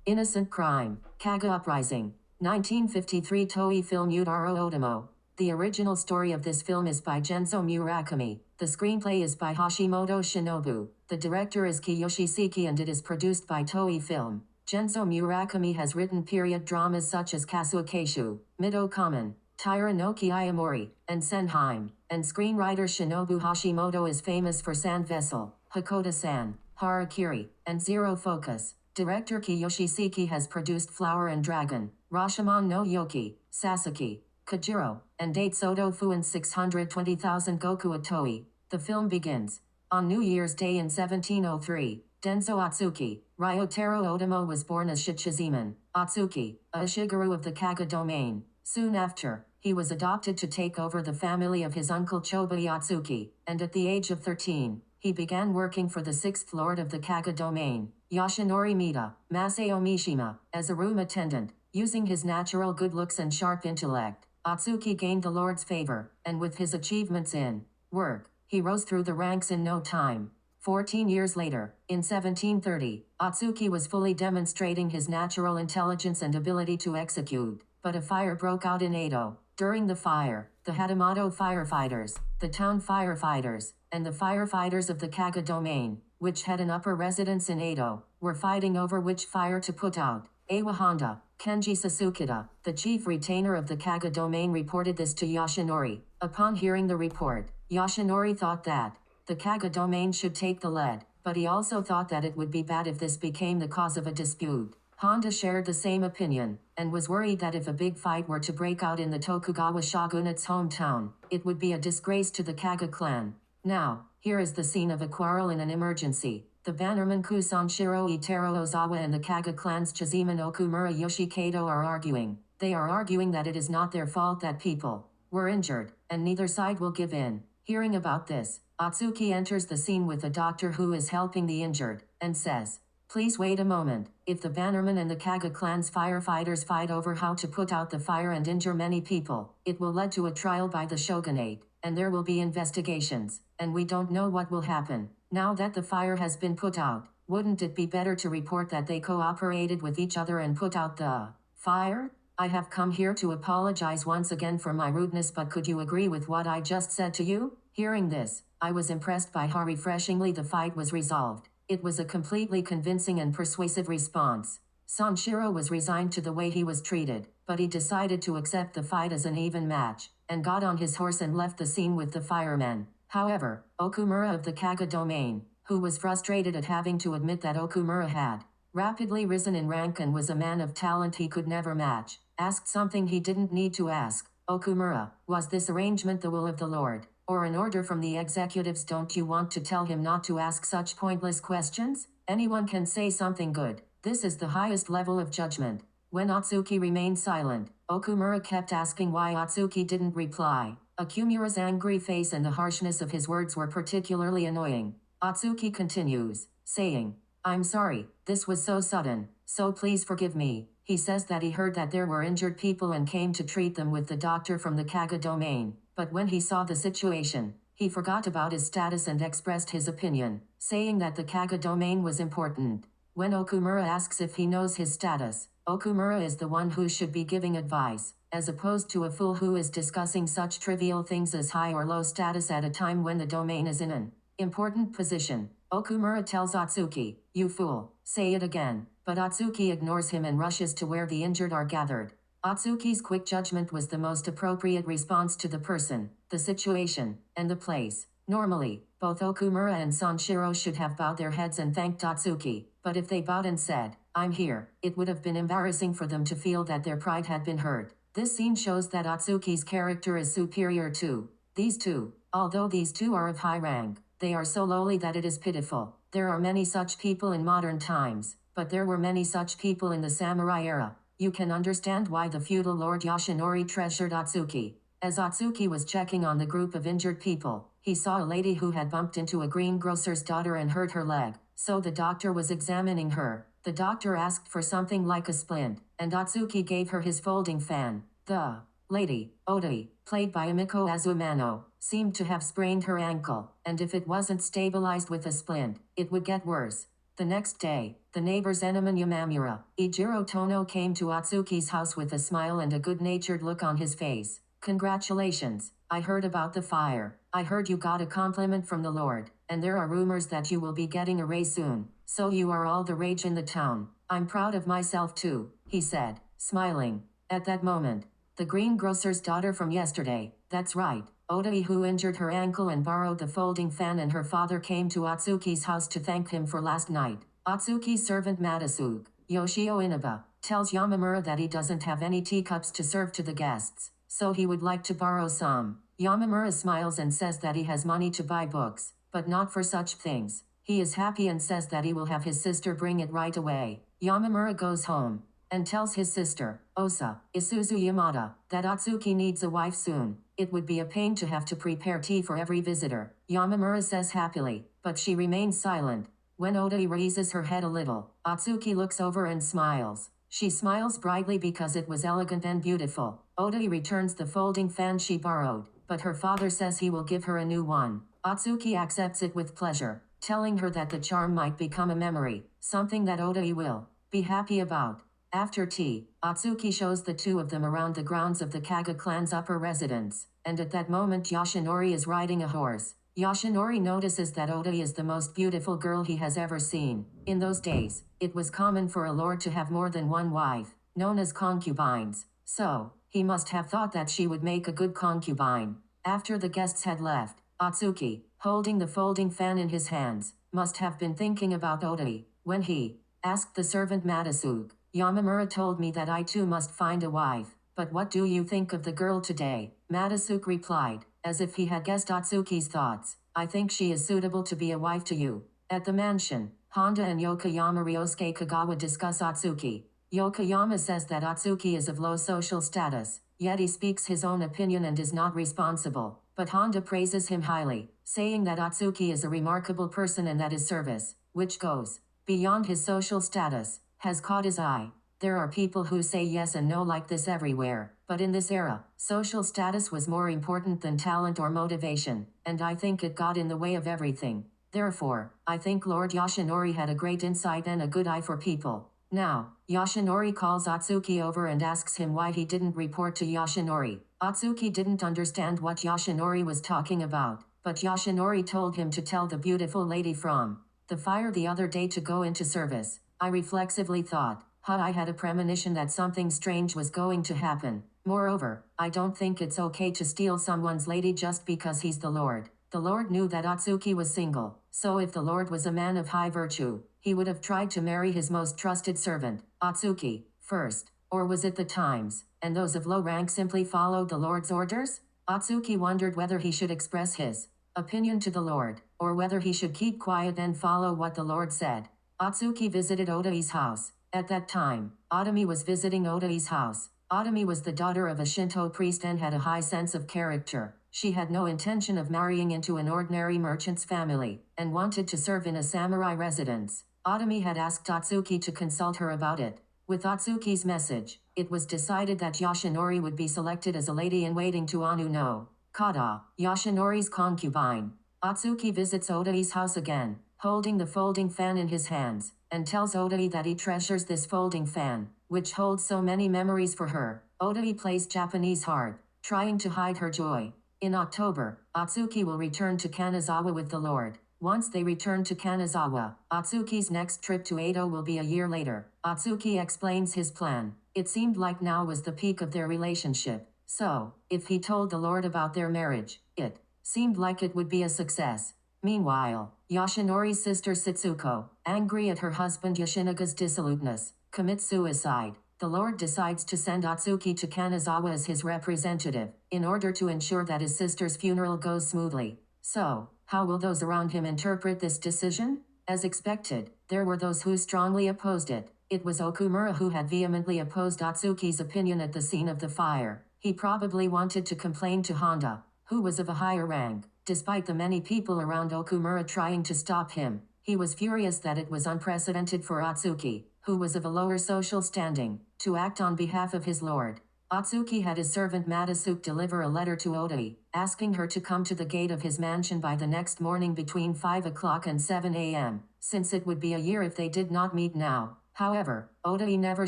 Innocent crime. Kaga uprising. 1953 Toei film Ryutaro Otomo. The original story of this film is by Genzo Murakami. The screenplay is by Hashimoto Shinobu. The director is Kiyoshi Seki and it is produced by Toei Film. Genzo Murakami has written period dramas such as Kasuakeishu, Mido Kamen, Taira no Kiyamori, and Senheim, and screenwriter Shinobu Hashimoto is famous for Sand Vessel, Hakoda-san, Harakiri, and Zero Focus. Director Kiyoshi Seki has produced Flower and Dragon, Rashomon no Yoki, Sasaki, Kajiro, and Date Soto Fuin 620,000 Goku Atoi. The film begins. On New Year's Day in 1703, Denzo Atsuki, Ryutaro Otomo was born as Shichizaemon Atsuki, a Shigeru of the Kaga domain. Soon after, he was adopted to take over the family of his uncle Chobei Atsuki, and at the age of 13, he began working for the 6th Lord of the Kaga domain, Yoshinori Maeda, Masao Mishima, as a room attendant. Using his natural good looks and sharp intellect, Atsuki gained the Lord's favor, and with his achievements in work, he rose through the ranks in no time. 14 years later, in 1730, Atsuki was fully demonstrating his natural intelligence and ability to execute, but a fire broke out in Edo. During the fire, the Hatamoto firefighters, the town firefighters, and the firefighters of the Kaga domain, which had an upper residence in Edo, were fighting over which fire to put out. Awa Honda, Kenji Sasukida, the chief retainer of the Kaga domain, reported this to Yoshinori. Upon hearing the report, Yoshinori thought that the Kaga domain should take the lead, but he also thought that it would be bad if this became the cause of a dispute. Honda shared the same opinion, and was worried that if a big fight were to break out in the Tokugawa shogunate's hometown, it would be a disgrace to the Kaga clan. Now, here is the scene of a quarrel in an emergency. The bannerman Kusanshiro Itaro Ozawa and the Kaga clan's Chizaemon Okumura Yoshikato are arguing. They are arguing that it is not their fault that people were injured, and neither side will give in. Hearing about this, Atsuki enters the scene with a doctor who is helping the injured, and says, "Please wait a moment. If the bannerman and the Kaga clan's firefighters fight over how to put out the fire and injure many people, it will lead to a trial by the shogunate, and there will be investigations, and we don't know what will happen. Now that the fire has been put out, wouldn't it be better to report that they cooperated with each other and put out the fire? I have come here to apologize once again for my rudeness, but could you agree with what I just said to you?" Hearing this, I was impressed by how refreshingly the fight was resolved. It was a completely convincing and persuasive response. Sanshiro was resigned to the way he was treated, but he decided to accept the fight as an even match, and got on his horse and left the scene with the firemen. However, Okumura of the Kaga domain, who was frustrated at having to admit that Okumura had rapidly risen in rank and was a man of talent he could never match, asked something he didn't need to ask. "Okumura, was this arrangement the will of the Lord, or an order from the executives? Don't you want to tell him not to ask such pointless questions? Anyone can say something good. This is the highest level of judgment." When Atsuki remained silent, Okumura kept asking why Atsuki didn't reply. Okumura's angry face and the harshness of his words were particularly annoying. Atsuki continues, saying, "I'm sorry, this was so sudden, so please forgive me." He says that he heard that there were injured people and came to treat them with the doctor from the Kaga domain, but when he saw the situation, he forgot about his status and expressed his opinion, saying that the Kaga domain was important. When Okumura asks if he knows his status, Okumura is the one who should be giving advice, as opposed to a fool who is discussing such trivial things as high or low status at a time when the domain is in an important position. Okumura tells Atsuki, "You fool, say it again," but Atsuki ignores him and rushes to where the injured are gathered. Atsuki's quick judgment was the most appropriate response to the person, the situation, and the place. Normally, both Okumura and Sanshiro should have bowed their heads and thanked Atsuki, but if they bowed and said, "I'm here," it would have been embarrassing for them to feel that their pride had been hurt. This scene shows that Atsuki's character is superior to these two. Although these two are of high rank, they are so lowly that it is pitiful. There are many such people in modern times, but there were many such people in the samurai era. You can understand why the feudal Lord Yoshinori treasured Atsuki. As Atsuki was checking on the group of injured people, he saw a lady who had bumped into a greengrocer's daughter and hurt her leg, so the doctor was examining her. The doctor asked for something like a splint, and Atsuki gave her his folding fan. The lady, Odi, played by Emiko Azumano, seemed to have sprained her ankle, and if it wasn't stabilized with a splint, it would get worse. The next day, The neighbor's Enemon Yamamura, Ijiro Tono came to Atsuki's house with a smile and a good-natured look on his face. Congratulations, I heard about the fire. I heard you got a compliment from the Lord, and there are rumors that you will be getting a raise soon, so you are all the rage in the town. I'm proud of myself too, he said, smiling. At that moment, the greengrocer's daughter from yesterday, that's right, Odai, who injured her ankle and borrowed the folding fan, and her father came to Atsuki's house to thank him for last night. Atsuki's servant Matasuke, Yoshio Inaba, tells Yamamura that he doesn't have any teacups to serve to the guests, so he would like to borrow some. Yamamura smiles and says that he has money to buy books, but not for such things. He is happy and says that he will have his sister bring it right away. Yamamura goes home and tells his sister, Osa, Isuzu Yamada, that Atsuki needs a wife soon. It would be a pain to have to prepare tea for every visitor. Yamamura says happily, but she remains silent. When Odai raises her head a little, Atsuki looks over and smiles. She smiles brightly because it was elegant and beautiful. Odai returns the folding fan she borrowed, but her father says he will give her a new one. Atsuki accepts it with pleasure, telling her that the charm might become a memory, something that Odai will be happy about. After tea, Atsuki shows the two of them around the grounds of the Kaga clan's upper residence, and at that moment Yoshinori is riding a horse. Yoshinori notices that Odai is the most beautiful girl he has ever seen. In those days, it was common for a lord to have more than one wife, known as concubines, so he must have thought that she would make a good concubine. After the guests had left, Atsuki, holding the folding fan in his hands, must have been thinking about Odai. When he asked the servant Matasuke, Yamamura told me that I too must find a wife, but what do you think of the girl today? Matasuke replied, as if he had guessed Atsuki's thoughts. I think she is suitable to be a wife to you. At the mansion, Honda and Yokoyama Ryosuke Kagawa discuss Atsuki. Yokoyama says that Atsuki is of low social status, yet he speaks his own opinion and is not responsible. But Honda praises him highly, saying that Atsuki is a remarkable person and that his service, which goes beyond his social status, has caught his eye. There are people who say yes and no like this everywhere, but in this era, social status was more important than talent or motivation, and I think it got in the way of everything. Therefore, I think Lord Yoshinori had a great insight and a good eye for people. Now, Yoshinori calls Atsuki over and asks him why he didn't report to Yoshinori. Atsuki didn't understand what Yoshinori was talking about, but Yoshinori told him to tell the beautiful lady from the fire the other day to go into service. I reflexively thought, I had a premonition that something strange was going to happen. Moreover, I don't think it's okay to steal someone's lady just because he's the Lord. The Lord knew that Atsuki was single, so if the Lord was a man of high virtue, he would have tried to marry his most trusted servant, Atsuki, first. Or was it the times, and those of low rank simply followed the Lord's orders? Atsuki wondered whether he should express his opinion to the Lord, or whether he should keep quiet and follow what the Lord said. Atsuki visited Odai's house. At that time, Otomi was visiting Odai's house. Otomi was the daughter of a Shinto priest and had a high sense of character. She had no intention of marrying into an ordinary merchant's family, and wanted to serve in a samurai residence. Otomi had asked Atsuki to consult her about it. With Atsuki's message, it was decided that Yoshinori would be selected as a lady-in-waiting to Anu no Kada, Yoshinori's concubine. Atsuki visits Odai's house again, holding the folding fan in his hands, and tells Odai that he treasures this folding fan, which holds so many memories for her. Odai plays Japanese harp, trying to hide her joy. In October, Atsuki will return to Kanazawa with the Lord. Once they return to Kanazawa, Atsuki's next trip to Edo will be a year later. Atsuki explains his plan. It seemed like now was the peak of their relationship, so, if he told the Lord about their marriage, it seemed like it would be a success. Meanwhile, Yoshinori's sister Setsuko, angry at her husband Yoshinaga's dissoluteness, commits suicide. The Lord decides to send Atsuki to Kanazawa as his representative, in order to ensure that his sister's funeral goes smoothly. So, how will those around him interpret this decision? As expected, there were those who strongly opposed it. It was Okumura who had vehemently opposed Atsuki's opinion at the scene of the fire. He probably wanted to complain to Honda, who was of a higher rank. Despite the many people around Okumura trying to stop him, he was furious that it was unprecedented for Atsuki, who was of a lower social standing, to act on behalf of his lord. Atsuki had his servant Matasuke deliver a letter to Odai, asking her to come to the gate of his mansion by the next morning between 5 o'clock and 7 a.m. since it would be a year if they did not meet now. However, Otomo never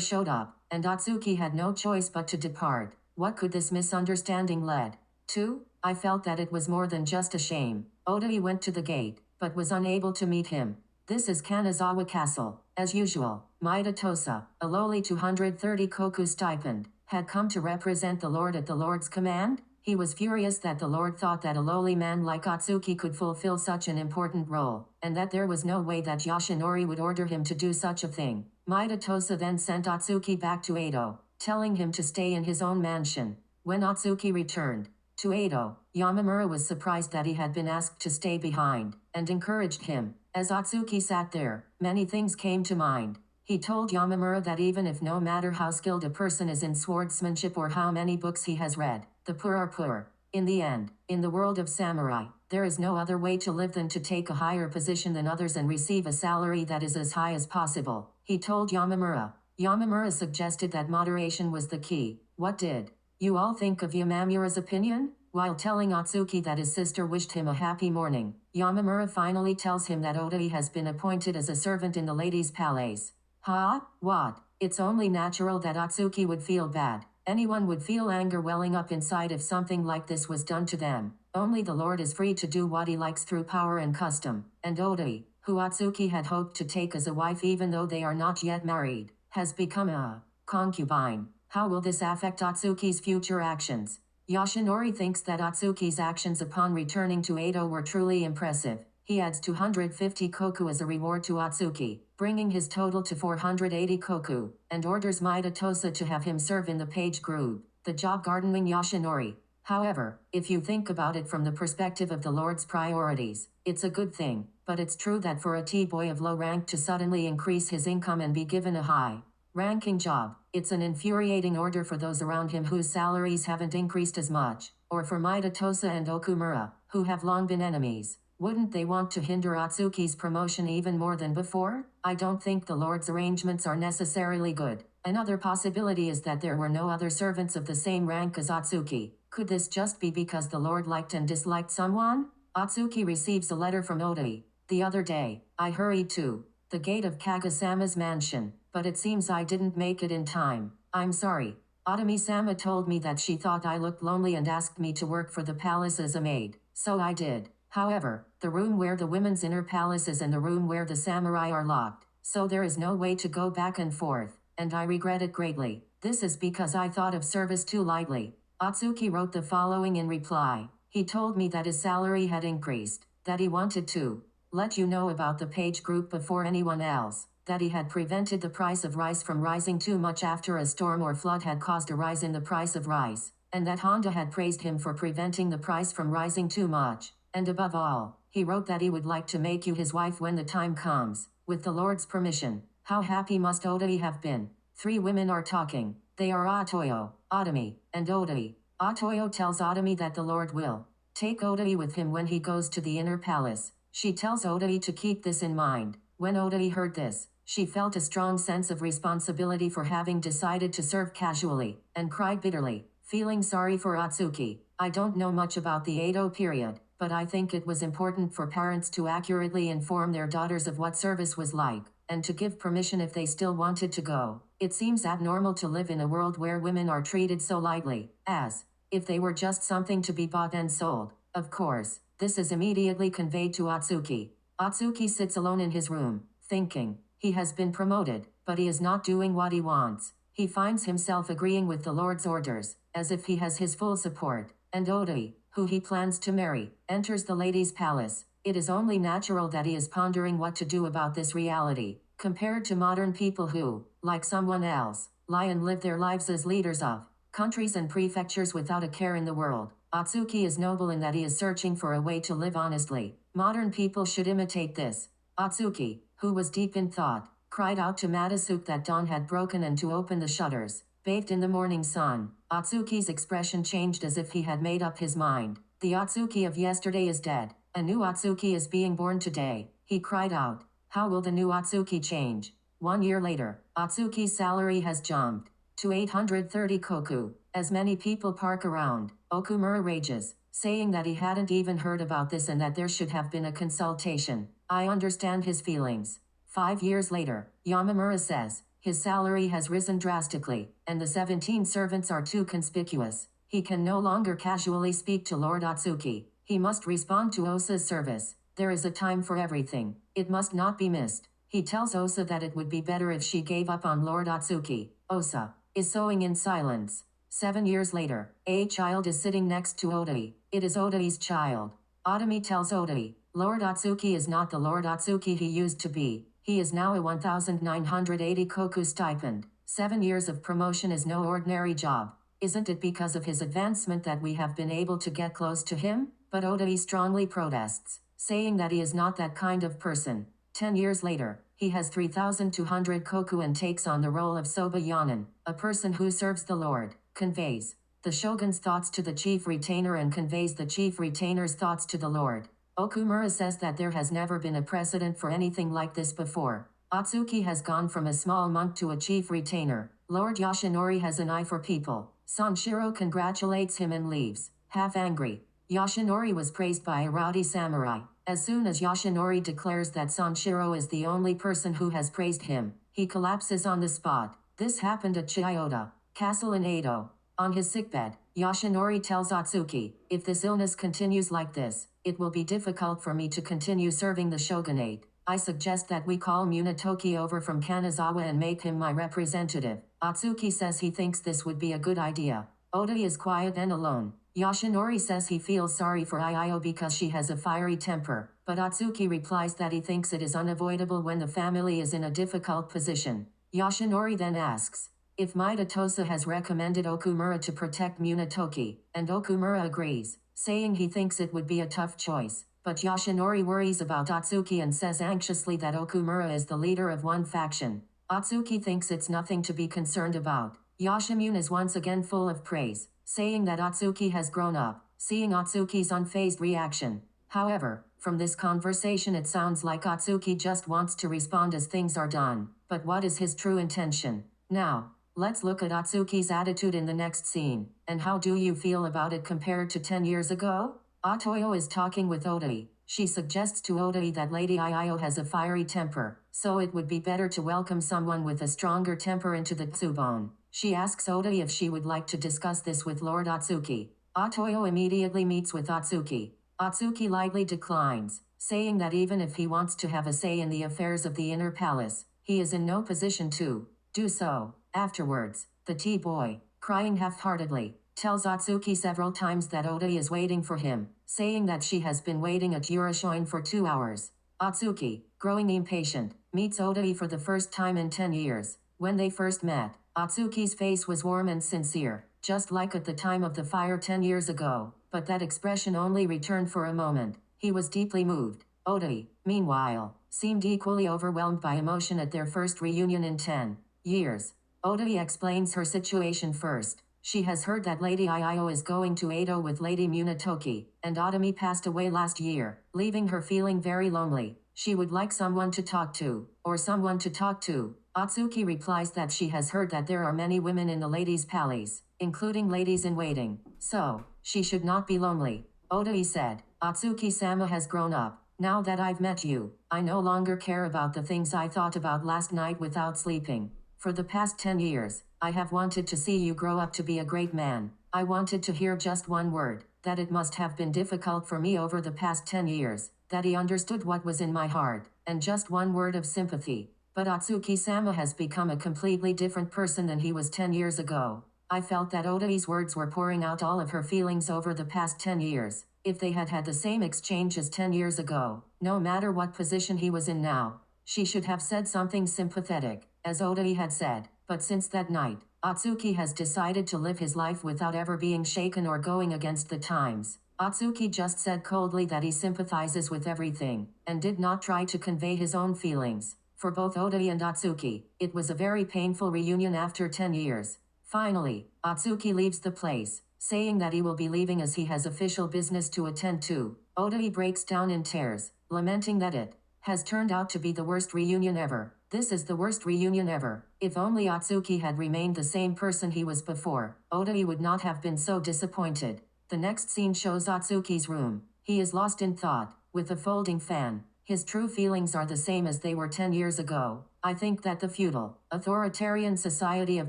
showed up, and Atsuki had no choice but to depart. What could this misunderstanding lead to? I felt that it was more than just a shame. Otomo went to the gate, but was unable to meet him. This is Kanazawa Castle. As usual, Maeda Tosa, a lowly 230 koku stipend, had come to represent the Lord at the Lord's command. He was furious that the Lord thought that a lowly man like Atsuki could fulfill such an important role, and that there was no way that Yoshinori would order him to do such a thing. Maeda Tosa then sent Atsuki back to Edo, telling him to stay in his own mansion. When Atsuki returned to Edo, Yamamura was surprised that he had been asked to stay behind, and encouraged him. As Atsuki sat there, many things came to mind. He told Yamamura that even if no matter how skilled a person is in swordsmanship or how many books he has read, the poor are poor. In the end, in the world of samurai, there is no other way to live than to take a higher position than others and receive a salary that is as high as possible. He told Yamamura. Yamamura suggested that moderation was the key. What did you all think of Yamamura's opinion? While telling Atsuki that his sister wished him a happy morning, Yamamura finally tells him that Otomo has been appointed as a servant in the ladies' palace. Huh? What? It's only natural that Atsuki would feel bad. Anyone would feel anger welling up inside if something like this was done to them. Only the Lord is free to do what he likes through power and custom. And Otomo, who Atsuki had hoped to take as a wife even though they are not yet married, has become a concubine. How will this affect Atsuki's future actions? Yoshinori thinks that Atsuki's actions upon returning to Edo were truly impressive. He adds 250 koku as a reward to Atsuki, bringing his total to 480 koku, and orders Maeda Tosa to have him serve in the page group, the job gardening Yoshinori. However, if you think about it from the perspective of the Lord's priorities, it's a good thing, but it's true that for a T-boy of low rank to suddenly increase his income and be given a high-ranking job, it's an infuriating order for those around him whose salaries haven't increased as much, or for Maeda Tosa and Okumura, who have long been enemies. Wouldn't they want to hinder Atsuki's promotion even more than before? I don't think the Lord's arrangements are necessarily good. Another possibility is that there were no other servants of the same rank as Atsuki. Could this just be because the Lord liked and disliked someone? Atsuki receives a letter from Otomo. The other day, I hurried to the gate of Kaga-sama's mansion, but it seems I didn't make it in time. I'm sorry. Otomo-sama told me that she thought I looked lonely and asked me to work for the palace as a maid, so I did. However, the room where the women's inner palace is and the room where the samurai are locked, so there is no way to go back and forth, and I regret it greatly. This is because I thought of service too lightly. Atsuki wrote the following in reply. He told me that his salary had increased, that he wanted to let you know about the page group before anyone else, that he had prevented the price of rice from rising too much after a storm or flood had caused a rise in the price of rice, and that Honda had praised him for preventing the price from rising too much. And above all, he wrote that he would like to make you his wife when the time comes, with the Lord's permission. How happy must Otomo have been? 3 women are talking. They are Otomo, and Otomo. Otomo tells Otomo that the Lord will take Otomo with him when he goes to the inner palace. She tells Otomo to keep this in mind. When Otomo heard this, she felt a strong sense of responsibility for having decided to serve casually, and cried bitterly, feeling sorry for Atsuki. I don't know much about the Edo period, but I think it was important for parents to accurately inform their daughters of what service was like, and to give permission if they still wanted to go. It seems abnormal to live in a world where women are treated so lightly, as if they were just something to be bought and sold. Of course, this is immediately conveyed to Atsuki. Atsuki sits alone in his room, thinking. He has been promoted, but he is not doing what he wants. He finds himself agreeing with the Lord's orders, as if he has his full support, and Otomo, who he plans to marry, enters the ladies' palace. It is only natural that he is pondering what to do about this reality, compared to modern people who, like someone else, lie and live their lives as leaders of countries and prefectures without a care in the world. Atsuki is noble in that he is searching for a way to live honestly. Modern people should imitate this. Atsuki, who was deep in thought, cried out to Matasuke that dawn had broken and to open the shutters. Bathed in the morning sun, Atsuki's expression changed as if he had made up his mind. The Atsuki of yesterday is dead. A new Atsuki is being born today. He cried out. How will the new Atsuki change? 1 year later, Atsuki's salary has jumped to 830 koku. As many people park around, Okumura rages, saying that he hadn't even heard about this and that there should have been a consultation. I understand his feelings. 5 years later, Yamamura says, his salary has risen drastically, and the 17 servants are too conspicuous. He can no longer casually speak to Lord Atsuki. He must respond to Osa's service. There is a time for everything. It must not be missed. He tells Osa that it would be better if she gave up on Lord Atsuki. Osa is sewing in silence. 7 years later, a child is sitting next to Otai. It is Otai's child. Otomi tells Otai, Lord Atsuki is not the Lord Atsuki he used to be. He is now a 1,980 koku stipend. 7 years of promotion is no ordinary job. Isn't it because of his advancement that we have been able to get close to him? But Otai strongly protests, saying that he is not that kind of person. 10 years later, he has 3,200 koku and takes on the role of Soba Yanin, a person who serves the Lord, conveys the shogun's thoughts to the chief retainer and conveys the chief retainer's thoughts to the Lord. Okumura says that there has never been a precedent for anything like this before. Atsuki has gone from a small monk to a chief retainer. Lord Yoshinori has an eye for people. Sanshiro congratulates him and leaves, half angry. Yoshinori was praised by a rowdy samurai. As soon as Yoshinori declares that Sanshiro is the only person who has praised him, he collapses on the spot. This happened at Chiyoda Castle in Edo. On his sickbed, Yoshinori tells Atsuki, if this illness continues like this, it will be difficult for me to continue serving the shogunate. I suggest that we call Munetoki over from Kanazawa and make him my representative. Atsuki says he thinks this would be a good idea. Otai is quiet and alone. Yoshinori says he feels sorry for Iio because she has a fiery temper, but Atsuki replies that he thinks it is unavoidable when the family is in a difficult position. Yoshinori then asks if Maeda Tosa has recommended Okumura to protect Munetoki, and Okumura agrees, saying he thinks it would be a tough choice. But Yoshinori worries about Atsuki and says anxiously that Okumura is the leader of one faction. Atsuki thinks it's nothing to be concerned about. Yoshimune is once again full of praise, saying that Atsuki has grown up, seeing Atsuki's unfazed reaction. However, from this conversation it sounds like Atsuki just wants to respond as things are done. But what is his true intention? Now, let's look at Atsuki's attitude in the next scene. And how do you feel about it compared to 10 years ago? Otoyo is talking with Otai. She suggests to Otai that Lady Iio has a fiery temper, so it would be better to welcome someone with a stronger temper into the Tsubone. She asks Otai if she would like to discuss this with Lord Atsuki. Otoyo immediately meets with Atsuki. Atsuki lightly declines, saying that even if he wants to have a say in the affairs of the inner palace, he is in no position to do so. Afterwards, the tea boy, crying half-heartedly, tells Atsuki several times that Otai is waiting for him, saying that she has been waiting at Yurashoin for 2 hours. Atsuki, growing impatient, meets Otai for the first time in 10 years. When they first met, Atsuki's face was warm and sincere, just like at the time of the fire 10 years ago, but that expression only returned for a moment. He was deeply moved. Otai, meanwhile, seemed equally overwhelmed by emotion at their first reunion in 10 years. Otai explains her situation first. She has heard that Lady Iio is going to Edo with Lady Munetoki, and Otomi passed away last year, leaving her feeling very lonely. She would like someone to talk to, or someone to talk to. Atsuki replies that she has heard that there are many women in the ladies' palace, including ladies-in-waiting, so she should not be lonely. Otai said, Atsuki-sama has grown up. Now that I've met you, I no longer care about the things I thought about last night without sleeping. For the past 10 years, I have wanted to see you grow up to be a great man. I wanted to hear just one word, that it must have been difficult for me over the past 10 years, that he understood what was in my heart, and just one word of sympathy. But Atsuki-sama has become a completely different person than he was 10 years ago. I felt that Otai's words were pouring out all of her feelings over the past 10 years. If they had had the same exchange as 10 years ago, no matter what position he was in now, she should have said something sympathetic, as Otai had said. But since that night, Atsuki has decided to live his life without ever being shaken or going against the times. Atsuki just said coldly that he sympathizes with everything, and did not try to convey his own feelings. For both Otai and Atsuki, it was a very painful reunion after 10 years. Finally, Atsuki leaves the place, saying that he will be leaving as he has official business to attend to. Otai breaks down in tears, lamenting that it has turned out to be the worst reunion ever. This is the worst reunion ever. If only Atsuki had remained the same person he was before, Otai would not have been so disappointed. The next scene shows Atsuki's room. He is lost in thought, with a folding fan. His true feelings are the same as they were 10 years ago. I think that the feudal, authoritarian society of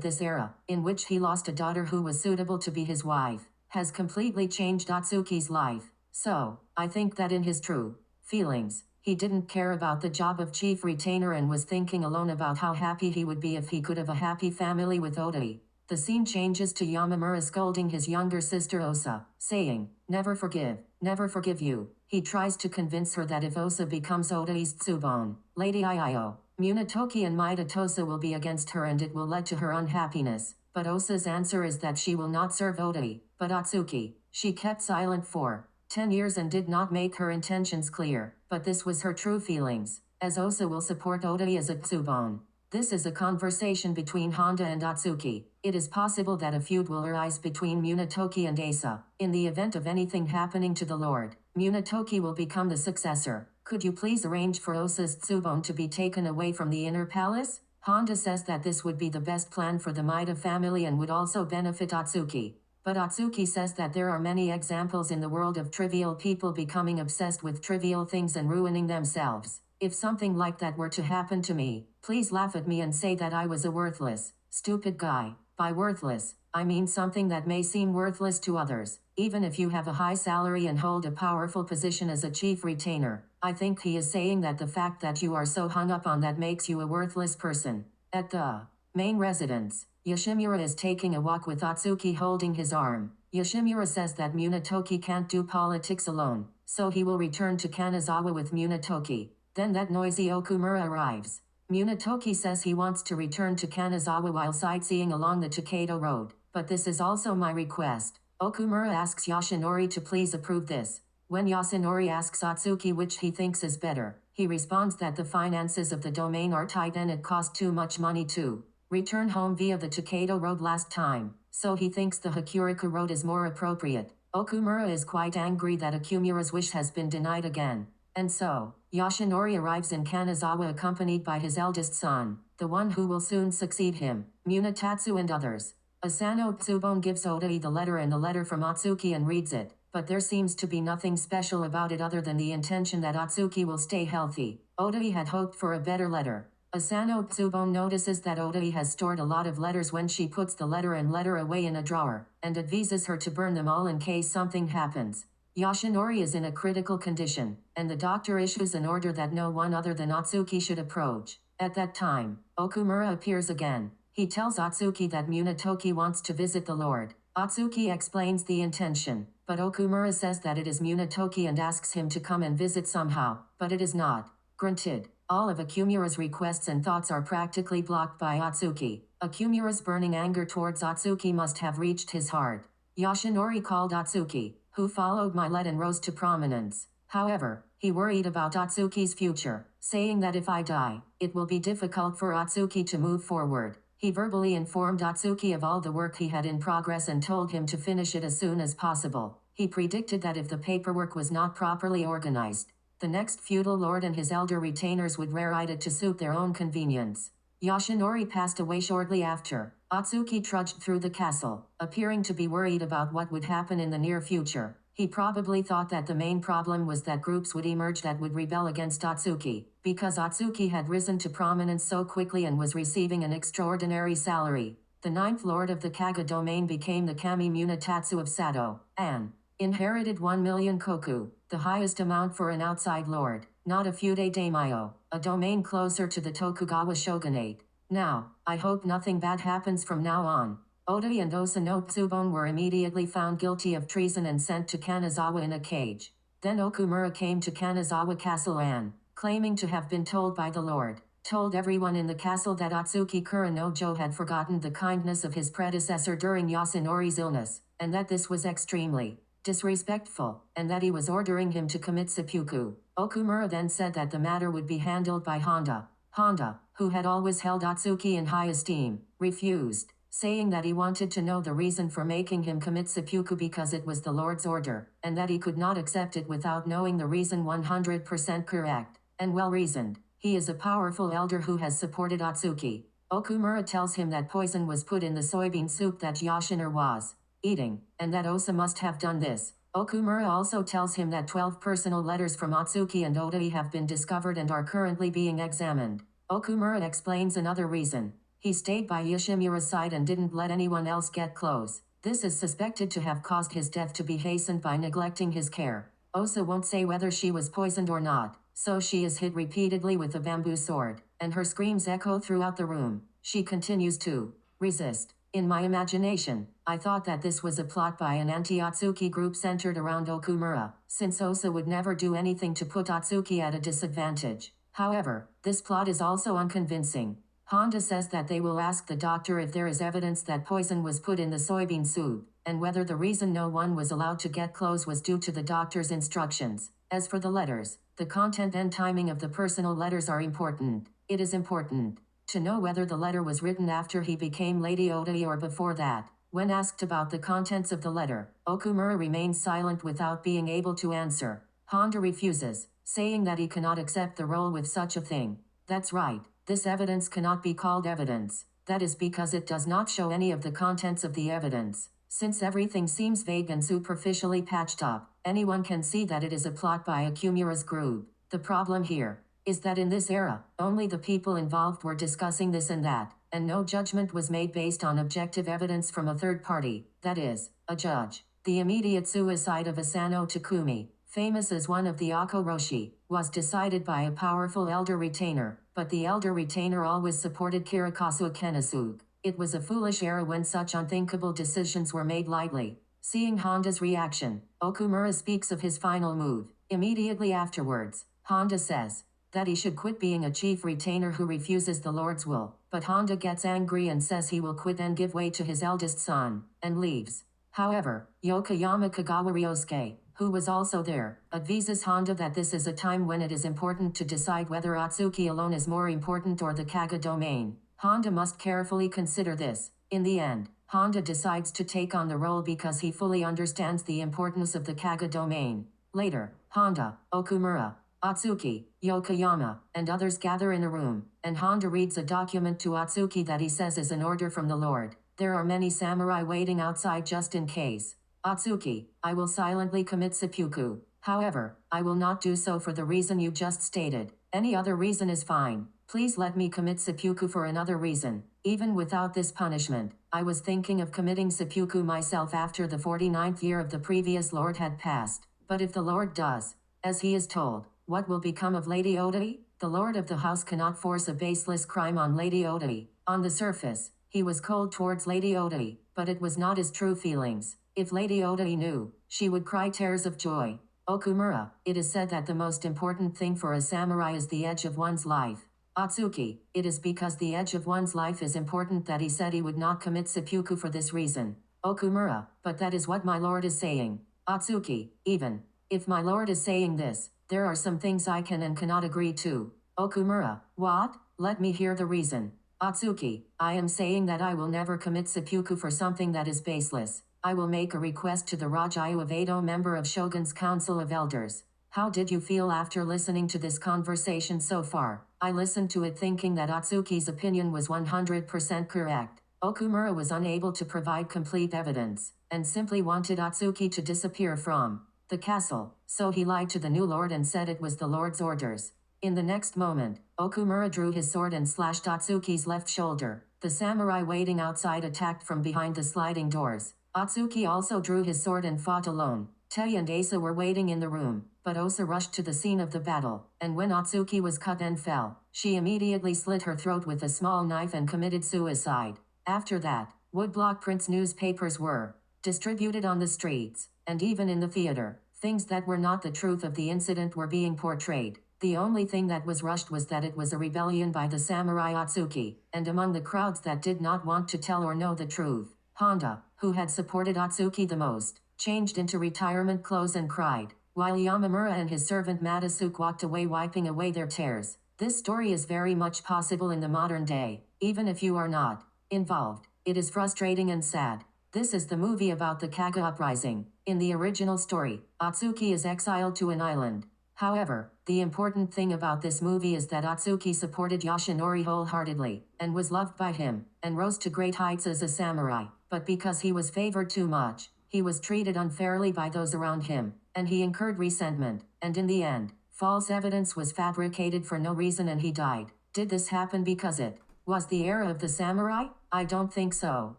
this era, in which he lost a daughter who was suitable to be his wife, has completely changed Atsuki's life. So, I think that in his true feelings, he didn't care about the job of chief retainer and was thinking alone about how happy he would be if he could have a happy family with Otomo. The scene changes to Yamamura scolding his younger sister Osa, saying, never forgive you. He tries to convince her that if Osa becomes Otomo's Tsubone, Lady Io, Munetoki and Maeda Tosa will be against her and it will lead to her unhappiness. But Osa's answer is that she will not serve Otomo, but Atsuki. She kept silent for 10 years and did not make her intentions clear, but this was her true feelings, as Osa will support Otomo as a Tsubone. This is a conversation between Honda and Atsuki. It is possible that a feud will arise between Munetoki and Asa. In the event of anything happening to the Lord, Munetoki will become the successor. Could you please arrange for Osa's Tsubone to be taken away from the inner palace? Honda says that this would be the best plan for the Maeda family and would also benefit Atsuki. But Atsuki says that there are many examples in the world of trivial people becoming obsessed with trivial things and ruining themselves. If something like that were to happen to me, please laugh at me and say that I was a worthless, stupid guy. By worthless, I mean something that may seem worthless to others. Even if you have a high salary and hold a powerful position as a chief retainer, I think he is saying that the fact that you are so hung up on that makes you a worthless person. At the main residence, Yoshimura is taking a walk with Atsuki holding his arm. Yoshimura says that Munetoki can't do politics alone, so he will return to Kanazawa with Munetoki. Then that noisy Okumura arrives. Munetoki says he wants to return to Kanazawa while sightseeing along the Takeda Road, but this is also my request. Okumura asks Yoshinori to please approve this. When Yasunori asks Atsuki which he thinks is better, he responds that the finances of the domain are tight and it cost too much money to return home via the Takeda Road last time, so he thinks the Hakurika Road is more appropriate. Okumura is quite angry that Okumura's wish has been denied again. And so, Yoshinori arrives in Kanazawa accompanied by his eldest son, the one who will soon succeed him, Munetatsu and others. Asano Tsubone gives Otomo the letter and the letter from Atsuki and reads it, but there seems to be nothing special about it other than the intention that Atsuki will stay healthy. Otomo had hoped for a better letter. Asano Tsubone notices that Otomo has stored a lot of letters when she puts the letter and letter away in a drawer, and advises her to burn them all in case something happens. Yoshinori is in a critical condition, and the doctor issues an order that no one other than Atsuki should approach. At that time, Okumura appears again. He tells Atsuki that Munetoki wants to visit the Lord. Atsuki explains the intention, but Okumura says that it is Munetoki and asks him to come and visit somehow, but it is not granted. All of Okumura's requests and thoughts are practically blocked by Atsuki. Okumura's burning anger towards Atsuki must have reached his heart. Yoshinori called Atsuki, who followed my lead and rose to prominence. However, he worried about Atsuki's future, saying that if I die, it will be difficult for Atsuki to move forward. He verbally informed Atsuki of all the work he had in progress and told him to finish it as soon as possible. He predicted that if the paperwork was not properly organized, the next feudal lord and his elder retainers would rewrite it to suit their own convenience. Yoshinori passed away shortly after. Atsuki trudged through the castle, appearing to be worried about what would happen in the near future. He probably thought that the main problem was that groups would emerge that would rebel against Atsuki, because Atsuki had risen to prominence so quickly and was receiving an extraordinary salary. The ninth lord of the Kaga domain became the Kami Munetatsu of Sato, and inherited 1 million koku, the highest amount for an outside lord, not a feude daimyo, a domain closer to the Tokugawa shogunate. Now, I hope nothing bad happens from now on. Otomo and Osano Tsubone were immediately found guilty of treason and sent to Kanazawa in a cage. Then Okumura came to Kanazawa Castle and, claiming to have been told by the Lord, told everyone in the castle that Atsuki Kuranojo had forgotten the kindness of his predecessor during Yasunori's illness, and that this was extremely disrespectful, and that he was ordering him to commit seppuku. Okumura then said that the matter would be handled by Honda. Honda, who had always held Atsuki in high esteem, refused, saying that he wanted to know the reason for making him commit seppuku because it was the Lord's order, and that he could not accept it without knowing the reason 100% correct, and well-reasoned. He is a powerful elder who has supported Atsuki. Okumura tells him that poison was put in the soybean soup that Yoshinori was eating, and that Osa must have done this. Okumura also tells him that 12 personal letters from Atsuki and Otai have been discovered and are currently being examined. Okumura explains another reason. He stayed by Yoshimura's side and didn't let anyone else get close. This is suspected to have caused his death to be hastened by neglecting his care. Osa won't say whether she was poisoned or not, so she is hit repeatedly with a bamboo sword, and her screams echo throughout the room. She continues to resist. In my imagination, I thought that this was a plot by an anti-Atsuki group centered around Okumura, since Osa would never do anything to put Atsuki at a disadvantage. However, this plot is also unconvincing. Honda says that they will ask the doctor if there is evidence that poison was put in the soybean soup, and whether the reason no one was allowed to get close was due to the doctor's instructions. As for the letters, the content and timing of the personal letters are important. It is important to know whether the letter was written after he became Lady Otai or before that. When asked about the contents of the letter, Okumura remains silent without being able to answer. Honda refuses, saying that he cannot accept the role with such a thing. That's right, this evidence cannot be called evidence. That is because it does not show any of the contents of the evidence. Since everything seems vague and superficially patched up, anyone can see that it is a plot by Okumura's group. The problem here is that in this era, only the people involved were discussing this and that, and no judgment was made based on objective evidence from a third party, that is, a judge. The immediate suicide of Asano Takumi, famous as one of the Akoroshi, was decided by a powerful elder retainer, but the elder retainer always supported Kirikazu Kenasuke. It was a foolish era when such unthinkable decisions were made lightly. Seeing Honda's reaction, Okumura speaks of his final move. Immediately afterwards, Honda says that he should quit being a chief retainer who refuses the Lord's will, but Honda gets angry and says he will quit and give way to his eldest son, and leaves. However, Yokoyama Kagawa Ryosuke, who was also there, advises Honda that this is a time when it is important to decide whether Atsuki alone is more important or the Kaga domain. Honda must carefully consider this. In the end, Honda decides to take on the role because he fully understands the importance of the Kaga domain. Later, Honda, Okumura, Atsuki, Yokoyama, and others gather in a room, and Honda reads a document to Atsuki that he says is an order from the Lord. There are many samurai waiting outside just in case. Atsuki, I will silently commit seppuku. However, I will not do so for the reason you just stated. Any other reason is fine. Please let me commit seppuku for another reason. Even without this punishment, I was thinking of committing seppuku myself after the 49th year of the previous lord had passed. But if the lord does, as he is told, what will become of Lady Otai? The lord of the house cannot force a baseless crime on Lady Otai. On the surface, he was cold towards Lady Otai, but it was not his true feelings. If Lady Otai knew, she would cry tears of joy. Okumura, it is said that the most important thing for a samurai is the edge of one's life. Atsuki, it is because the edge of one's life is important that he said he would not commit seppuku for this reason. Okumura, but that is what my lord is saying. Atsuki, even if my lord is saying this, there are some things I can and cannot agree to. Okumura, what? Let me hear the reason. Atsuki, I am saying that I will never commit seppuku for something that is baseless. I will make a request to the Rajayu of Edo, member of Shogun's Council of Elders. How did you feel after listening to this conversation so far? I listened to it thinking that Atsuki's opinion was 100% correct. Okumura was unable to provide complete evidence, and simply wanted Atsuki to disappear from the castle, so he lied to the new lord and said it was the lord's orders. In the next moment, Okumura drew his sword and slashed Atsuki's left shoulder. The samurai waiting outside attacked from behind the sliding doors. Atsuki also drew his sword and fought alone. Tei and Asa were waiting in the room, but Osa rushed to the scene of the battle, and when Atsuki was cut and fell, she immediately slit her throat with a small knife and committed suicide. After that, woodblock prints newspapers were distributed on the streets, and even in the theater, things that were not the truth of the incident were being portrayed. The only thing that was rushed was that it was a rebellion by the samurai Atsuki, and among the crowds that did not want to tell or know the truth, Honda, who had supported Atsuki the most, changed into retirement clothes and cried, while Yamamura and his servant Matasuke walked away wiping away their tears. This story is very much possible in the modern day, even if you are not involved. It is frustrating and sad. This is the movie about the Kaga uprising. In the original story, Atsuki is exiled to an island. However, the important thing about this movie is that Atsuki supported Yoshinori wholeheartedly, and was loved by him, and rose to great heights as a samurai. But because he was favored too much, He was treated unfairly by those around him, and he incurred resentment, and in the end, false evidence was fabricated for no reason and he died. Did this happen because it was the era of the samurai? I don't think so.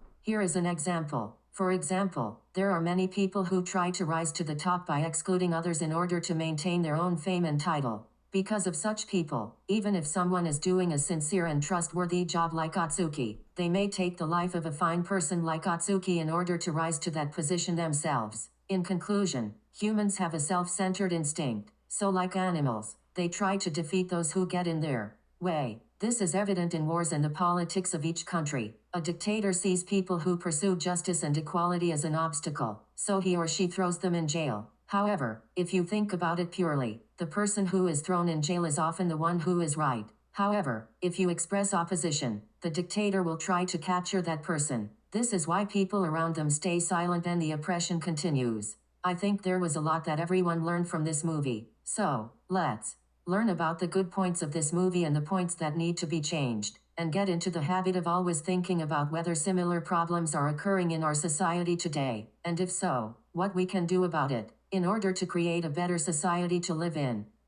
Here is an example. For example, there are many people who try to rise to the top by excluding others in order to maintain their own fame and title. Because of such people, even if someone is doing a sincere and trustworthy job like Atsuki, they may take the life of a fine person like Atsuki in order to rise to that position themselves. In conclusion, humans have a self-centered instinct, so like animals, they try to defeat those who get in their way. This is evident in wars and the politics of each country. A dictator sees people who pursue justice and equality as an obstacle, so he or she throws them in jail. However, if you think about it purely, the person who is thrown in jail is often the one who is right. However, if you express opposition, the dictator will try to capture that person. This is why people around them stay silent and the oppression continues. I think there was a lot that everyone learned from this movie. So, let's learn about the good points of this movie and the points that need to be changed, and get into the habit of always thinking about whether similar problems are occurring in our society today, and if so, what we can do about it, in order to create a better society to live in.